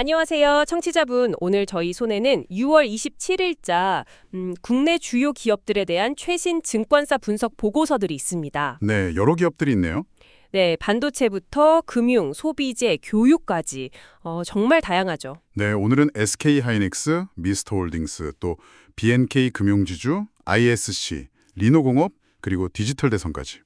안녕하세요, 청취자분. 오늘 저희 손에는 6월 27일자 국내 주요 기업들에 대한 최신 증권사 분석 보고서들이 있습니다. 네, 여러 기업들이 있네요. 네, 반도체부터 금융, 소비재, 교육까지 정말 다양하죠. 네, 오늘은 SK하이닉스, 미스터홀딩스, 또 B&K 금융지주, ISC, 리노공업, 그리고 디지털대성까지.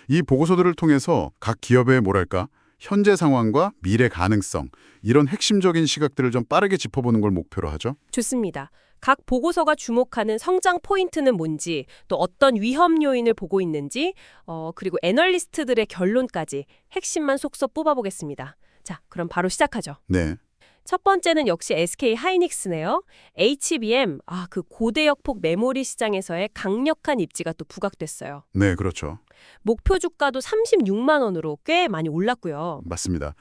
이 보고서들을 통해서 각 기업의 뭐랄까 현재 상황과 미래 가능성, 이런 핵심적인 시각들을 좀 빠르게 짚어보는 걸 목표로 하죠. 좋습니다. 각 보고서가 주목하는 성장 포인트는 뭔지, 또 어떤 위험 요인을 보고 있는지, 그리고 애널리스트들의 결론까지 핵심만 속속 뽑아보겠습니다. 자, 그럼 바로 시작하죠. 네, 첫 번째는 역시 SK 하이닉스네요. HBM, 그 고대역폭 메모리 시장에서의 강력한 입지가 또 부각됐어요. 네, 그렇죠. 목표 주가도 36만 원으로 꽤 많이 올랐고요. 맞습니다.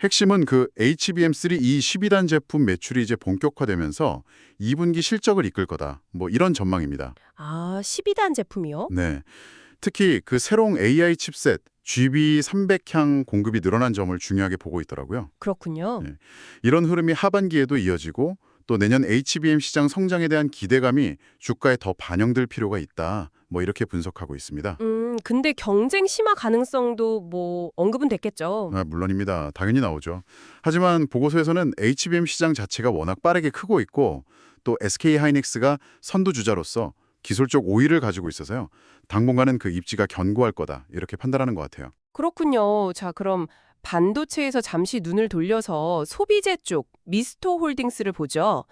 핵심은 그 HBM3 이 12단 제품 매출이 이제 본격화되면서 2분기 실적을 이끌 거다. 뭐 이런 전망입니다. 12단 제품이요? 네. 특히 그 새로운 AI 칩셋 GB300향 공급이 늘어난 점을 중요하게 보고 있더라고요. 그렇군요. 네. 이런 흐름이 하반기에도 이어지고 또 내년 HBM 시장 성장에 대한 기대감이 주가에 더 반영될 필요가 있다. 뭐 이렇게 분석하고 있습니다. 근데 경쟁 심화 가능성도 뭐 언급은 됐겠죠. 물론입니다. 당연히 나오죠. 하지만 보고서에서는 HBM 시장 자체가 워낙 빠르게 크고 있고 또 SK하이닉스가 선두주자로서 기술적 우위를 가지고 있어서요. 당분간은 그 입지가 견고할 거다. 이렇게 판단하는 것 같아요. 그렇군요. 자, 그럼 반도체에서 잠시 눈을 돌려서 소비재 쪽 미스토 홀딩스를 보죠.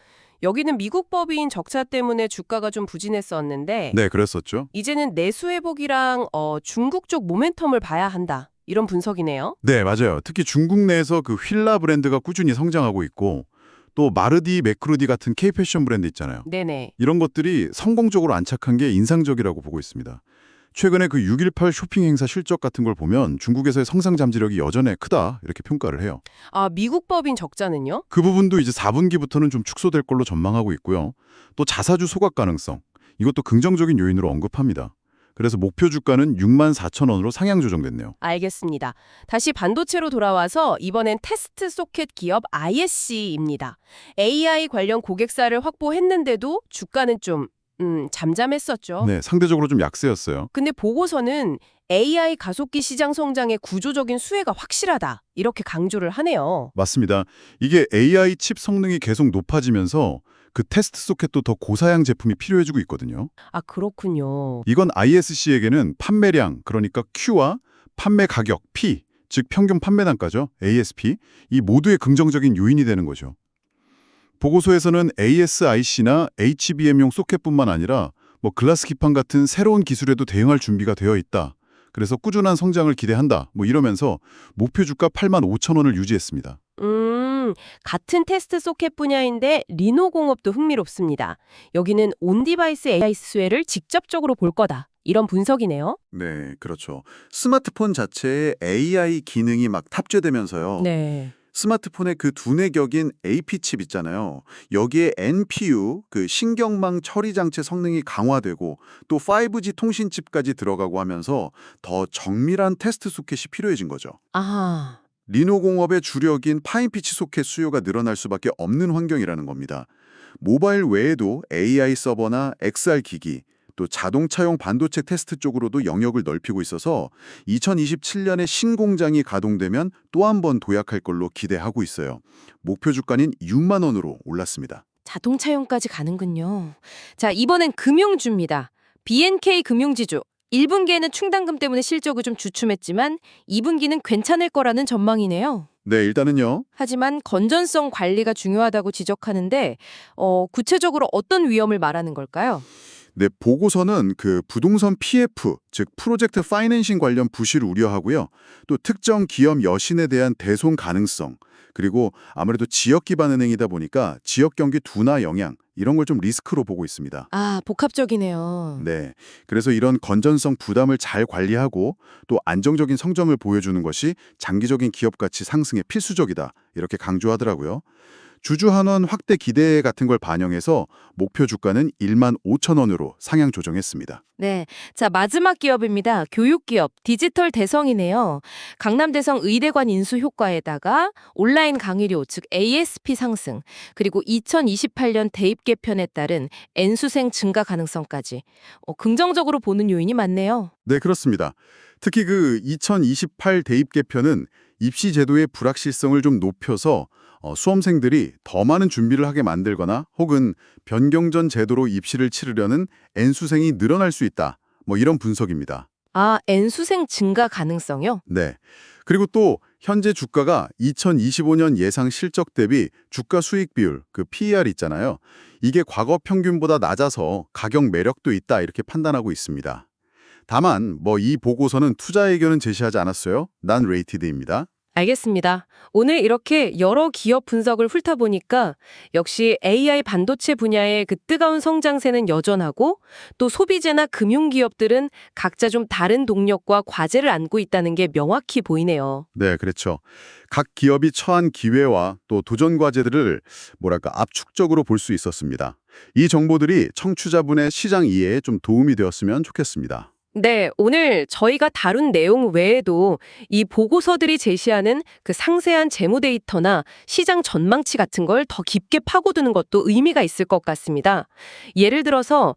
여기는 미국 법인 적자 때문에 주가가 좀 부진했었는데 네, 그랬었죠. 이제는 내수 회복이랑 중국 쪽 모멘텀을 봐야 한다. 이런 분석이네요. 네, 맞아요. 특히 중국 내에서 그 휠라 브랜드가 꾸준히 성장하고 있고 또 마르디, 매크루디 같은 K-패션 브랜드 있잖아요. 네네. 이런 것들이 성공적으로 안착한 게 인상적이라고 보고 있습니다. 최근에 그 6.18 쇼핑 행사 실적 같은 걸 보면 중국에서의 성장 잠재력이 여전히 크다 이렇게 평가를 해요. 미국 법인 적자는요? 그 부분도 이제 4분기부터는 좀 축소될 걸로 전망하고 있고요. 또 자사주 소각 가능성, 이것도 긍정적인 요인으로 언급합니다. 그래서 목표 주가는 64,000원으로 상향 조정됐네요. 알겠습니다. 다시 반도체로 돌아와서 이번엔 테스트 소켓 기업 ISC입니다. AI 관련 고객사를 확보했는데도 주가는 좀 잠잠했었죠. 네, 상대적으로 좀 약세였어요. 근데 보고서는 AI 가속기 시장 성장의 구조적인 수혜가 확실하다. 이렇게 강조를 하네요. 맞습니다. 이게 AI 칩 성능이 계속 높아지면서 그 테스트 소켓도 더 고사양 제품이 필요해지고 있거든요. 그렇군요. 이건 ISC에게는 판매량, 그러니까 Q와 판매 가격, P, 즉 평균 판매 단가죠. ASP, 이 모두의 긍정적인 요인이 되는 거죠. 보고서에서는 ASIC나 HBM용 소켓뿐만 아니라 뭐 글라스 기판 같은 새로운 기술에도 대응할 준비가 되어 있다. 그래서 꾸준한 성장을 기대한다. 뭐 이러면서 목표 주가 85,000원을 유지했습니다. 같은 테스트 소켓 분야인데 리노공업도 흥미롭습니다. 여기는 온디바이스 AI 수혜를 직접적으로 볼 거다. 이런 분석이네요. 네, 그렇죠. 스마트폰 자체에 AI 기능이 막 탑재되면서요. 네. 스마트폰의 그 두뇌 격인 AP칩 있잖아요. 여기에 NPU, 그 신경망 처리 장치 성능이 강화되고 또 5G 통신칩까지 들어가고 하면서 더 정밀한 테스트 소켓이 필요해진 거죠. 리노공업의 주력인 파인피치 소켓 수요가 늘어날 수밖에 없는 환경이라는 겁니다. 모바일 외에도 AI 서버나 XR 기기, 또 자동차용 반도체 테스트 쪽으로도 영역을 넓히고 있어서 2027년에 신공장이 가동되면 또 한 번 도약할 걸로 기대하고 있어요. 목표 주가는 6만 원으로 올랐습니다. 자동차용까지 가는군요. 자, 이번엔 금융주입니다. B&K 금융지주. 1분기에는 충당금 때문에 실적이 좀 주춤했지만 2분기는 괜찮을 거라는 전망이네요. 네, 일단은요. 하지만 건전성 관리가 중요하다고 지적하는데 구체적으로 어떤 위험을 말하는 걸까요? 네, 보고서는 그 부동산 PF, 즉 프로젝트 파이낸싱 관련 부실 우려하고요. 또 특정 기업 여신에 대한 대손 가능성, 그리고 아무래도 지역 기반 은행이다 보니까 지역 경기 둔화 영향, 이런 걸 좀 리스크로 보고 있습니다. 복합적이네요. 네, 그래서 이런 건전성 부담을 잘 관리하고 또 안정적인 성장을 보여주는 것이 장기적인 기업 가치 상승에 필수적이다. 이렇게 강조하더라고요. 주주환원 확대 기대 같은 걸 반영해서 목표 주가는 15,000원으로 상향 조정했습니다. 네. 자, 마지막 기업입니다. 교육기업, 디지털 대성이네요. 강남대성 의대관 인수 효과에다가 온라인 강의료, 즉 ASP 상승, 그리고 2028년 대입 개편에 따른 N수생 증가 가능성까지 긍정적으로 보는 요인이 많네요. 네, 그렇습니다. 특히 그 2028 대입 개편은 입시 제도의 불확실성을 좀 높여서 수험생들이 더 많은 준비를 하게 만들거나 혹은 변경전 제도로 입시를 치르려는 N수생이 늘어날 수 있다. 뭐 이런 분석입니다. 아, N수생 증가 가능성이요? 네. 그리고 또 현재 주가가 2025년 예상 실적 대비 주가 수익 비율, 그 PER 있잖아요. 이게 과거 평균보다 낮아서 가격 매력도 있다 이렇게 판단하고 있습니다. 다만 뭐 이 보고서는 투자 의견은 제시하지 않았어요. 난 레이티드입니다. 알겠습니다. 오늘 이렇게 여러 기업 분석을 훑어보니까 역시 AI 반도체 분야의 그 뜨거운 성장세는 여전하고 또 소비재나 금융기업들은 각자 좀 다른 동력과 과제를 안고 있다는 게 명확히 보이네요. 네, 그렇죠. 각 기업이 처한 기회와 또 도전 과제들을 압축적으로 볼 수 있었습니다. 이 정보들이 청취자분의 시장 이해에 좀 도움이 되었으면 좋겠습니다. 네, 오늘 저희가 다룬 내용 외에도 이 보고서들이 제시하는 그 상세한 재무 데이터나 시장 전망치 같은 걸 더 깊게 파고드는 것도 의미가 있을 것 같습니다. 예를 들어서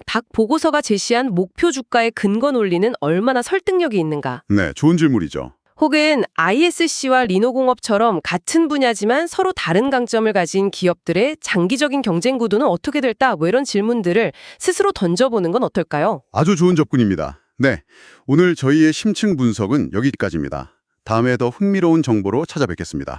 각 보고서가 제시한 목표 주가의 근거 논리는 얼마나 설득력이 있는가? 네, 좋은 질문이죠. 혹은 ISC와 리노공업처럼 같은 분야지만 서로 다른 강점을 가진 기업들의 장기적인 경쟁 구도는 어떻게 될까? 뭐 이런 질문들을 스스로 던져보는 건 어떨까요? 아주 좋은 접근입니다. 네, 오늘 저희의 심층 분석은 여기까지입니다. 다음에 더 흥미로운 정보로 찾아뵙겠습니다.